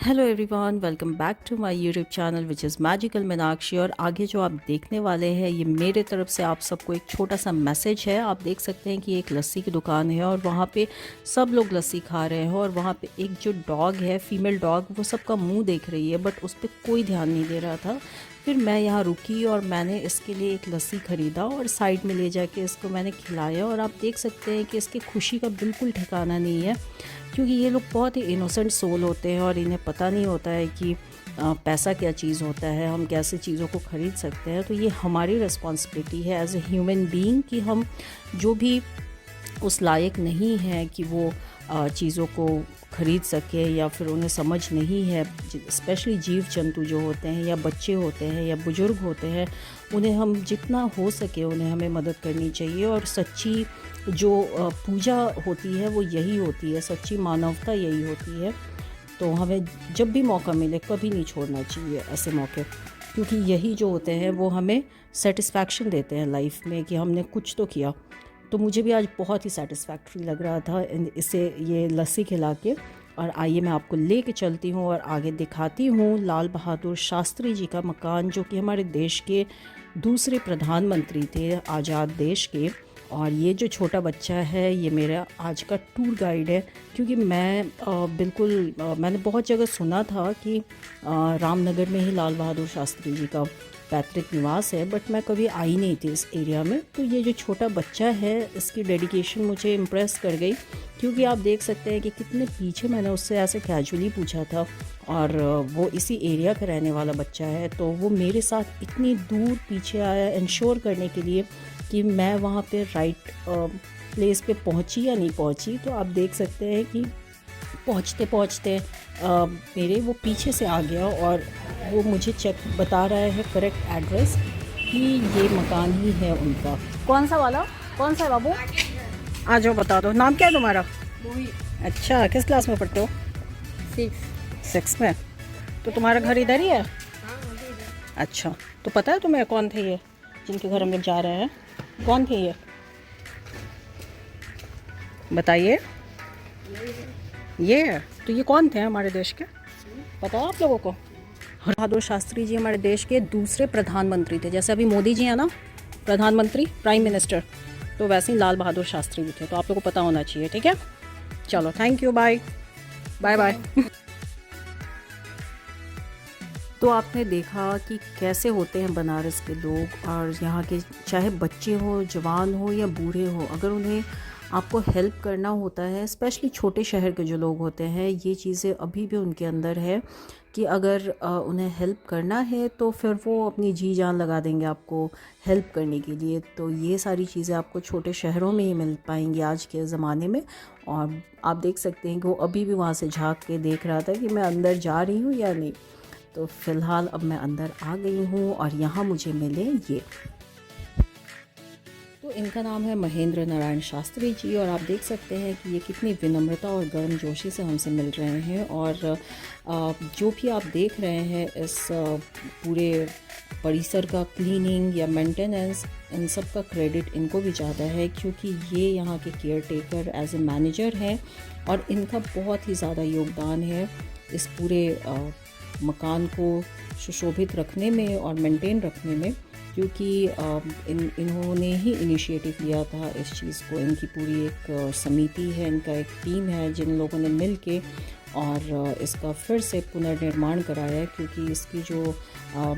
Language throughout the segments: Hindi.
Hello everyone, welcome back to my YouTube channel which is magical Meenakshi. और आगे जो आप देखने वाले हैं ये मेरे तरफ से आप सबको एक छोटा सा मैसेज है। आप देख सकते हैं कि एक लस्सी की दुकान है और वहाँ पे सब लोग लस्सी खा रहे हैं और वहाँ पे एक जो डॉग है, फीमेल डॉग, वो सबका मुंह देख रही है बट उस पर कोई ध्यान नहीं दे रहा था। फिर मैं यहाँ रुकी और मैंने इसके लिए एक लस्सी ख़रीदा और साइड में ले जाके इसको मैंने खिलाया। और आप देख सकते हैं कि इसकी खुशी का बिल्कुल ठिकाना नहीं है, क्योंकि ये लोग बहुत ही इनोसेंट सोल होते हैं और इन्हें पता नहीं होता है कि पैसा क्या चीज़ होता है, हम कैसे चीज़ों को ख़रीद सकते हैं। तो ये हमारी रिस्पॉन्सिबिलिटी है एज ए ह्यूमन बीइंग कि हम जो भी उस लायक नहीं है कि वो चीज़ों को ख़रीद सके या फिर उन्हें समझ नहीं है, स्पेशली जीव जंतु जो होते हैं या बच्चे होते हैं या बुज़ुर्ग होते हैं, उन्हें हम जितना हो सके उन्हें हमें मदद करनी चाहिए। और सच्ची जो पूजा होती है वो यही होती है, सच्ची मानवता यही होती है। तो हमें जब भी मौका मिले कभी नहीं छोड़ना चाहिए ऐसे मौके, क्योंकि यही जो होते हैं वो हमें सेटिस्फैक्शन देते हैं लाइफ में कि हमने कुछ तो किया। तो मुझे भी आज बहुत ही सेटिस्फैक्ट्री लग रहा था इसे ये लस्सी खिला के। और आइए मैं आपको ले कर चलती हूँ और आगे दिखाती हूँ लाल बहादुर शास्त्री जी का मकान, जो कि हमारे देश के दूसरे प्रधानमंत्री थे, आज़ाद देश के। और ये जो छोटा बच्चा है ये मेरा आज का टूर गाइड है, क्योंकि मैंने बहुत जगह सुना था कि रामनगर में ही लाल बहादुर शास्त्री जी का पैतृक निवास है, बट मैं कभी आई नहीं थी इस एरिया में। तो ये जो छोटा बच्चा है इसकी डेडिकेशन मुझे इम्प्रेस कर गई, क्योंकि आप देख सकते हैं कि कितने पीछे मैंने उससे ऐसे कैजुअली पूछा था और वो इसी एरिया का रहने वाला बच्चा है। तो वो मेरे साथ इतनी दूर पीछे आया इंश्योर करने के लिए कि मैं वहाँ पे राइट प्लेस पे पहुँची या नहीं पहुँची। तो आप देख सकते हैं कि पहुँचते पहुँचते मेरे वो पीछे से आ गया और वो मुझे बता रहा है करेक्ट एड्रेस कि ये मकान ही है उनका। कौन सा वाला, कौन सा है बाबू? आ जाओ, बता दो। नाम क्या है तुम्हारा? अच्छा, किस क्लास में पढ़ते हो? 6 में। तो तुम्हारा घर इधर ही है? अच्छा, तो पता है तुम्हें कौन थे ये जिनके घर हम लोग जा रहे हैं? कौन थे ये, बताइए। ये तो ये कौन थे हमारे देश के, पता है आप लोगों को? बहादुर शास्त्री जी हमारे देश के दूसरे प्रधानमंत्री थे। जैसे अभी मोदी जी हैं ना प्रधानमंत्री, प्राइम मिनिस्टर, तो वैसे ही लाल बहादुर शास्त्री जी थे। तो आप लोगों को पता होना चाहिए, ठीक है? चलो, thank you, bye bye bye. तो आपने देखा कि कैसे होते हैं बनारस के लोग, और यहाँ के चाहे बच्चे हो, जवान हो या बूढ़े हो, अगर उन्हें आपको हेल्प करना होता है, स्पेशली छोटे शहर के जो लोग होते हैं, ये चीज़ें अभी भी उनके अंदर है कि अगर उन्हें हेल्प करना है तो फिर वो अपनी जी जान लगा देंगे आपको हेल्प करने के लिए। तो ये सारी चीज़ें आपको छोटे शहरों में ही मिल पाएंगी आज के ज़माने में। और आप देख सकते हैं कि वो अभी भी वहाँ से झांक के देख रहा था कि मैं अंदर जा रही हूँ या नहीं। तो फ़िलहाल अब मैं अंदर आ गई हूँ और यहाँ मुझे मिले ये। तो इनका नाम है महेंद्र नारायण शास्त्री जी, और आप देख सकते हैं कि ये कितनी विनम्रता और गर्मजोशी से हमसे मिल रहे हैं। और जो भी आप देख रहे हैं इस पूरे परिसर का क्लीनिंग या मेंटेनेंस, इन सब का क्रेडिट इनको भी ज़्यादा है, क्योंकि ये यहाँ के caretaker as a manager हैं और इनका बहुत ही ज़्यादा योगदान है इस पूरे मकान को सुशोभित रखने में और मेंटेन रखने में, क्योंकि इन्होंने ही इनिशिएटिव लिया था इस चीज़ को। इनकी पूरी एक समिति है, इनका एक टीम है जिन लोगों ने मिल के और इसका फिर से पुनर्निर्माण कराया, क्योंकि इसकी जो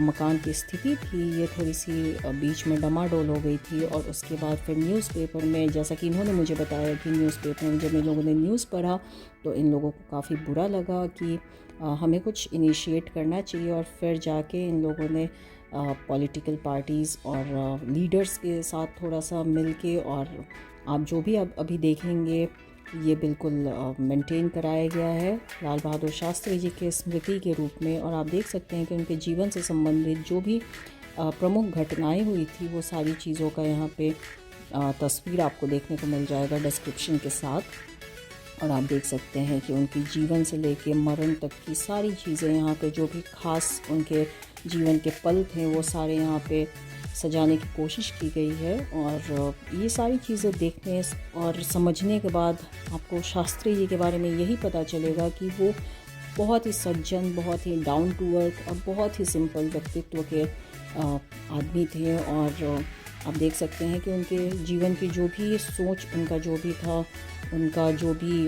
मकान की स्थिति थी ये थोड़ी सी बीच में डमाडोल हो गई थी। और उसके बाद फिर न्यूज़पेपर में, जैसा कि इन्होंने मुझे बताया कि न्यूज़पेपर में जब इन लोगों ने न्यूज़ पढ़ा तो इन लोगों को काफ़ी बुरा लगा कि हमें कुछ इनिशिएट करना चाहिए। और फिर जाके इन लोगों ने पॉलिटिकल पार्टीज़ और लीडर्स के साथ थोड़ा सा मिल के, और आप जो भी अब अभी देखेंगे ये बिल्कुल मेंटेन कराया गया है लाल बहादुर शास्त्री जी के स्मृति के रूप में। और आप देख सकते हैं कि उनके जीवन से संबंधित जो भी प्रमुख घटनाएं हुई थी वो सारी चीज़ों का यहाँ पे तस्वीर आपको देखने को मिल जाएगा डिस्क्रिप्शन के साथ। और आप देख सकते हैं कि उनके जीवन से लेके मरण तक की सारी चीज़ें यहाँ पे, जो भी खास उनके जीवन के पल थे वो सारे यहाँ पे सजाने की कोशिश की गई है। और ये सारी चीज़ें देखने और समझने के बाद आपको शास्त्री जी के बारे में यही पता चलेगा कि वो बहुत ही सज्जन, बहुत ही डाउन टू अर्थ और बहुत ही सिंपल व्यक्तित्व के आदमी थे। और आप देख सकते हैं कि उनके जीवन की जो भी सोच, उनका जो भी था, उनका जो भी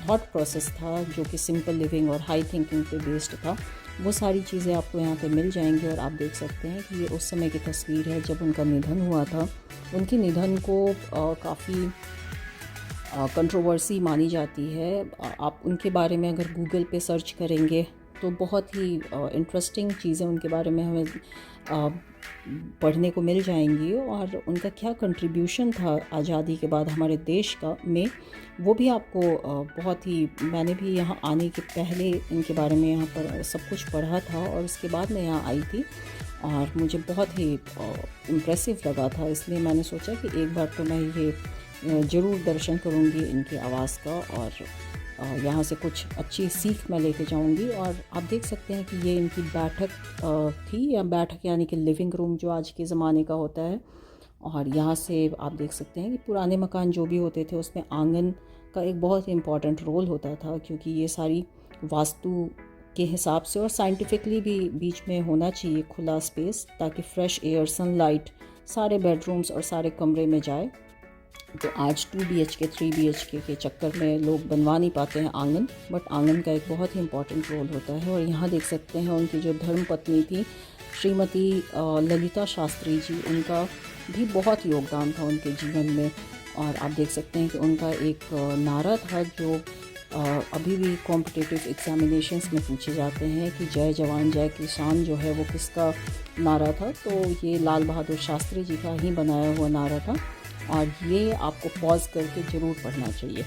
थॉट प्रोसेस था, जो कि सिंपल लिविंग और हाई थिंकिंग पे बेस्ड था, वो सारी चीज़ें आपको यहाँ पे मिल जाएंगी। और आप देख सकते हैं कि ये उस समय की तस्वीर है जब उनका निधन हुआ था। उनके निधन को काफ़ी कंट्रोवर्सी मानी जाती है। आप उनके बारे में अगर गूगल पे सर्च करेंगे तो बहुत ही इंटरेस्टिंग चीज़ें उनके बारे में हमें पढ़ने को मिल जाएंगी। और उनका क्या कंट्रीब्यूशन था आज़ादी के बाद हमारे देश का में, वो भी आपको बहुत ही, मैंने भी यहाँ आने के पहले इनके बारे में यहाँ पर सब कुछ पढ़ा था और उसके बाद मैं यहाँ आई थी और मुझे बहुत ही इम्प्रेसिव लगा था। इसलिए मैंने सोचा कि एक बार तो मैं ये ज़रूर दर्शन करूँगी इनके आवास का और यहाँ से कुछ अच्छी सीख मैं लेके जाऊँगी। और आप देख सकते हैं कि ये इनकी बैठक थी, या बैठक यानी कि लिविंग रूम जो आज के ज़माने का होता है। और यहाँ से आप देख सकते हैं कि पुराने मकान जो भी होते थे उसमें आंगन का एक बहुत ही इम्पॉर्टेंट रोल होता था, क्योंकि ये सारी वास्तु के हिसाब से और साइंटिफिकली भी बीच में होना चाहिए खुला स्पेस, ताकि फ्रेश एयर, सनलाइट सारे बेडरूम्स और सारे कमरे में जाए। तो आज 2 BHK 3 BHK के चक्कर में लोग बनवा नहीं पाते हैं आंगन, बट आंगन का एक बहुत ही इम्पॉर्टेंट रोल होता है। और यहाँ देख सकते हैं उनकी जो धर्म पत्नी थी श्रीमती ललिता शास्त्री जी, उनका भी बहुत योगदान था उनके जीवन में। और आप देख सकते हैं कि उनका एक नारा था जो अभी भी कॉम्पिटिटिव एग्जामिनेशंस में पूछे जाते हैं कि जय जवान जय किसान जो है वो किसका नारा था। तो ये लाल बहादुर शास्त्री जी का ही बनाया हुआ नारा था और ये आपको पॉज करके ज़रूर पढ़ना चाहिए।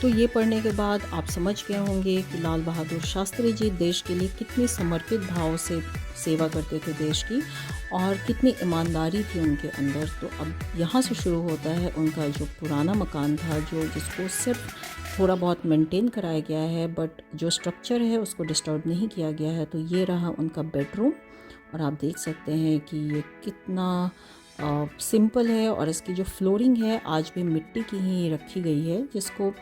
तो ये पढ़ने के बाद आप समझ गए होंगे कि लाल बहादुर शास्त्री जी देश के लिए कितनी समर्पित भाव से सेवा करते थे देश की, और कितनी ईमानदारी थी उनके अंदर। तो अब यहाँ से शुरू होता है उनका जो पुराना मकान था, जो जिसको सिर्फ थोड़ा बहुत मेंटेन कराया गया है, बट जो स्ट्रक्चर है उसको डिस्टर्ब नहीं किया गया है। तो ये रहा उनका बेडरूम, और आप देख सकते हैं कि ये कितना सिंपल है। और इसकी जो फ्लोरिंग है आज भी मिट्टी की ही रखी गई है, जिसको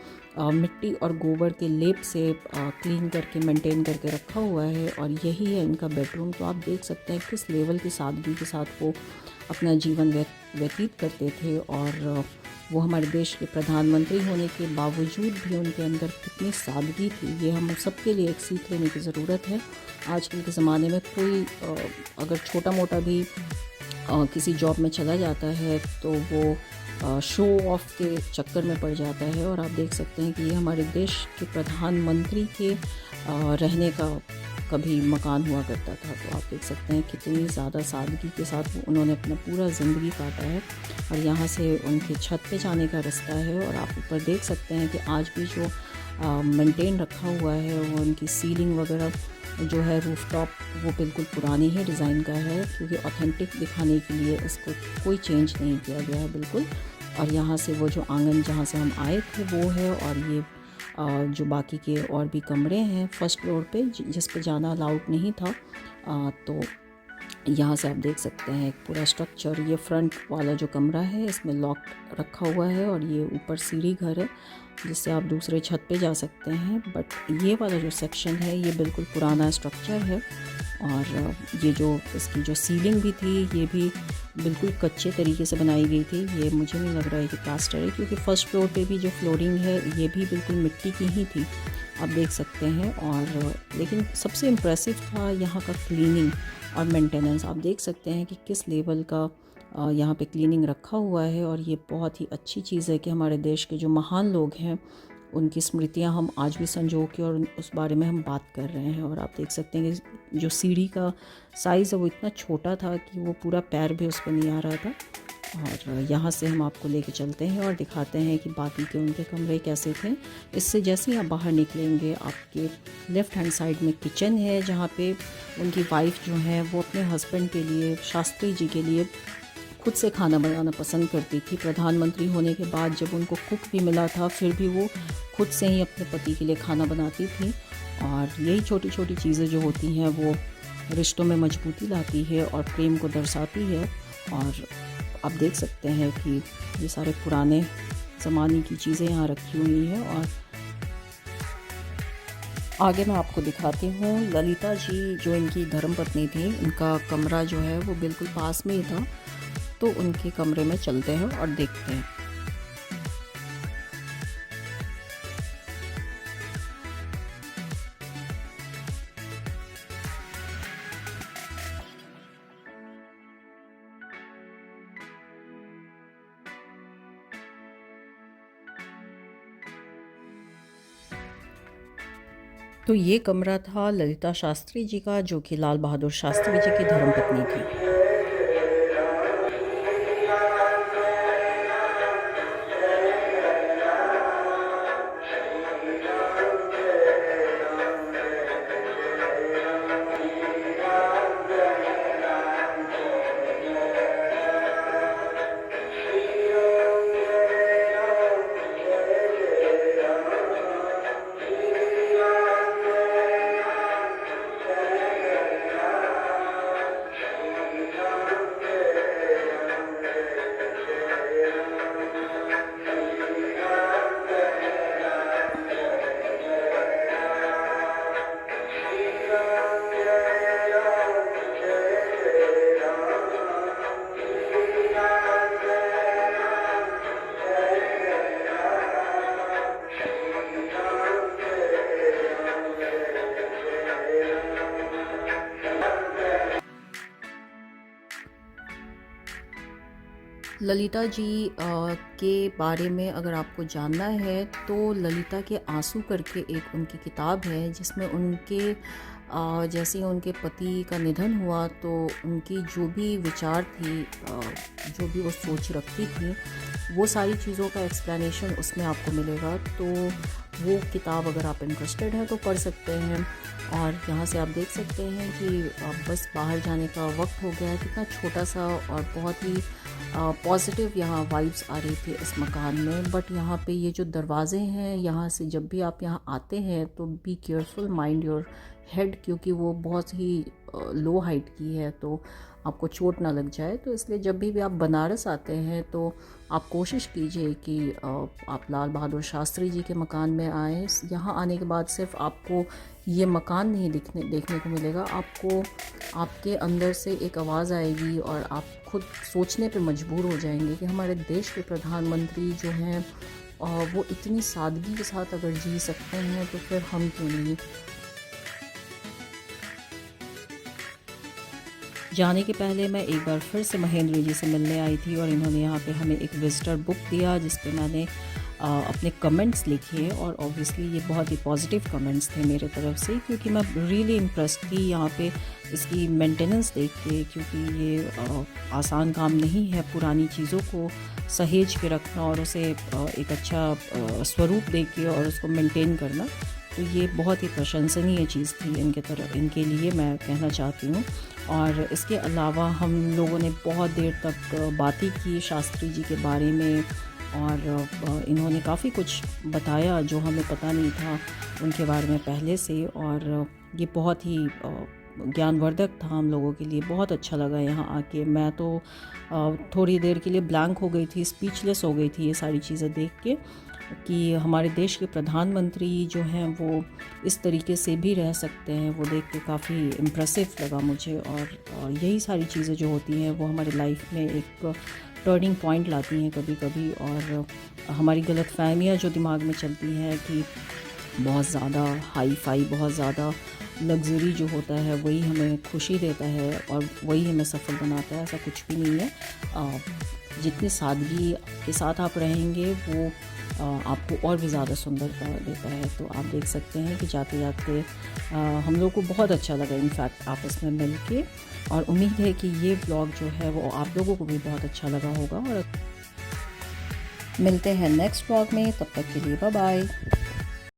मिट्टी और गोबर के लेप से क्लीन करके मेंटेन करके रखा हुआ है। और यही है इनका बेडरूम। तो आप देख सकते हैं किस लेवल की सादगी के साथ वो अपना जीवन व्यतीत करते थे। और वो हमारे देश के प्रधानमंत्री होने के बावजूद भी उनके अंदर कितनी सादगी थी, ये हम सबके लिए एक सीख लेने की ज़रूरत है। आजकल के ज़माने में कोई अगर छोटा मोटा भी किसी जॉब में चला जाता है तो वो शो ऑफ के चक्कर में पड़ जाता है। और आप देख सकते हैं कि ये हमारे देश के प्रधानमंत्री के रहने का कभी मकान हुआ करता था। तो आप देख सकते हैं कितनी ज़्यादा सादगी के साथ उन्होंने अपना पूरा ज़िंदगी काटा है। और यहाँ से उनके छत पे जाने का रास्ता है, और आप ऊपर देख सकते हैं कि आज भी जो मेंटेन रखा हुआ है वो उनकी सीलिंग वगैरह जो है रूफ टॉप, वो बिल्कुल पुरानी ही डिज़ाइन का है, क्योंकि ऑथेंटिक दिखाने के लिए इसको कोई चेंज नहीं किया गया है बिल्कुल। और यहाँ से वो जो आंगन जहाँ से हम आए थे वो है, और ये जो बाकी के और भी कमरे हैं फर्स्ट फ्लोर पे जिस पे जाना अलाउड नहीं था। तो यहाँ से आप देख सकते हैं पूरा स्ट्रक्चर। ये फ्रंट वाला जो कमरा है इसमें लॉक रखा हुआ है, और ये ऊपर सीढ़ी घर है जिससे आप दूसरे छत पे जा सकते हैं। बट ये वाला जो सेक्शन है ये बिल्कुल पुराना स्ट्रक्चर है, और ये जो इसकी जो सीलिंग भी थी ये भी बिल्कुल कच्चे तरीके से बनाई गई थी। ये मुझे नहीं लग रहा है कि प्लास्टर है, क्योंकि फर्स्ट फ्लोर पे भी जो फ्लोरिंग है ये भी बिल्कुल मिट्टी की ही थी, आप देख सकते हैं। और लेकिन सबसे इम्प्रेसिव था यहाँ का क्लीनिंग और मेंटेनेंस। आप देख सकते हैं कि किस लेवल का यहाँ पे क्लीनिंग रखा हुआ है। और ये बहुत ही अच्छी चीज़ है कि हमारे देश के जो महान लोग हैं उनकी स्मृतियाँ हम आज भी संजो के और उस बारे में हम बात कर रहे हैं। और आप देख सकते हैं कि जो सीढ़ी का साइज़ है वो इतना छोटा था कि वो पूरा पैर भी उस पर नहीं आ रहा था। और यहाँ से हम आपको लेके चलते हैं और दिखाते हैं कि बाकी के उनके कमरे कैसे थे। इससे जैसे ही आप बाहर निकलेंगे आपके लेफ़्ट हैंड साइड में किचन है, जहाँ पे उनकी वाइफ जो है वो अपने हस्बैंड के लिए, शास्त्री जी के लिए, खुद से खाना बनाना पसंद करती थी। प्रधानमंत्री होने के बाद जब उनको कुक भी मिला था फिर भी वो खुद से ही अपने पति के लिए खाना बनाती थी। और यही छोटी छोटी चीज़ें जो होती हैं वो रिश्तों में मजबूती लाती है और प्रेम को दर्शाती है। और आप देख सकते हैं कि ये सारे पुराने ज़माने की चीज़ें यहाँ रखी हुई हैं। और आगे मैं आपको दिखाती हूँ ललिता जी जो इनकी धर्मपत्नी थी, इनका कमरा जो है वो बिल्कुल पास में ही था। तो उनके कमरे में चलते हैं और देखते हैं। तो ये कमरा था ललिता शास्त्री जी का, जो कि लाल बहादुर शास्त्री जी की धर्मपत्नी थी। ललिता जी के बारे में अगर आपको जानना है तो ललिता के आंसू करके एक उनकी किताब है, जिसमें उनके जैसे ही उनके पति का निधन हुआ तो उनकी जो भी विचार थी, जो भी वो सोच रखती थी, वो सारी चीज़ों का एक्सप्लेनेशन उसमें आपको मिलेगा। तो वो किताब अगर आप इंटरेस्टेड हैं तो पढ़ सकते हैं। और यहाँ से आप देख सकते हैं कि बस बाहर जाने का वक्त हो गया है। कितना छोटा सा और बहुत ही पॉजिटिव यहाँ वाइब्स आ रही थी इस मकान में। बट यहाँ पे ये जो दरवाजे हैं, यहाँ से जब भी आप यहाँ आते हैं तो be careful, mind your head, क्योंकि वो बहुत ही लो हाइट की है तो आपको चोट ना लग जाए। तो इसलिए जब भी आप बनारस आते हैं तो आप कोशिश कीजिए कि आप लाल बहादुर शास्त्री जी के मकान में आएँ। यहाँ आने के बाद सिर्फ आपको ये मकान नहीं देखने को मिलेगा, आपको आपके अंदर से एक आवाज़ आएगी और आप खुद सोचने पे मजबूर हो जाएंगे कि हमारे देश के प्रधानमंत्री जो हैं वो इतनी सादगी के साथ अगर जी सकते हैं तो फिर हम क्यों नहीं। जाने के पहले मैं एक बार फिर से महेंद्र जी से मिलने आई थी और इन्होंने यहाँ पे हमें एक विजिटर बुक दिया जिस पे मैंने अपने कमेंट्स लिखे। और ऑब्वियसली ये बहुत ही पॉजिटिव कमेंट्स थे मेरे तरफ से, क्योंकि मैं रियली इम्प्रेस्ड थी यहाँ पे इसकी मेंटेनेंस देख के, क्योंकि ये आसान काम नहीं है पुरानी चीज़ों को सहेज के रखना और उसे एक अच्छा स्वरूप दे के और उसको मेंटेन करना। तो ये बहुत ही प्रशंसनीय चीज़ थी इनके लिए, मैं कहना चाहती हूँ। और इसके अलावा हम लोगों ने बहुत देर तक बातें की शास्त्री जी के बारे में और इन्होंने काफ़ी कुछ बताया जो हमें पता नहीं था उनके बारे में पहले से। और ये बहुत ही ज्ञानवर्धक था हम लोगों के लिए। बहुत अच्छा लगा यहाँ आके। मैं तो थोड़ी देर के लिए ब्लैंक हो गई थी, स्पीचलेस हो गई थी ये सारी चीज़ें देख के, कि हमारे देश के प्रधानमंत्री जो हैं वो इस तरीके से भी रह सकते हैं। वो देख के काफ़ी इम्प्रेसिव लगा मुझे। और यही सारी चीज़ें जो होती हैं वो हमारी लाइफ में एक टर्निंग पॉइंट लाती हैं कभी कभी। और हमारी गलतफहमियाँ जो दिमाग में चलती हैं कि बहुत ज़्यादा हाई फाई, बहुत ज़्यादा लग्जरी जो होता है वही हमें खुशी देता है और वही हमें सफल बनाता है, ऐसा कुछ भी नहीं है। जितनी सादगी के साथ आप रहेंगे वो आपको और भी ज़्यादा सुंदरता देता है। तो आप देख सकते हैं कि जाते जाते हम लोग को बहुत अच्छा लगा इनफैक्ट आपस में मिल के। और उम्मीद है कि ये ब्लॉग जो है वो आप लोगों को भी बहुत अच्छा लगा होगा। और मिलते हैं नेक्स्ट ब्लॉग में, तब तक के लिए बाय बाय।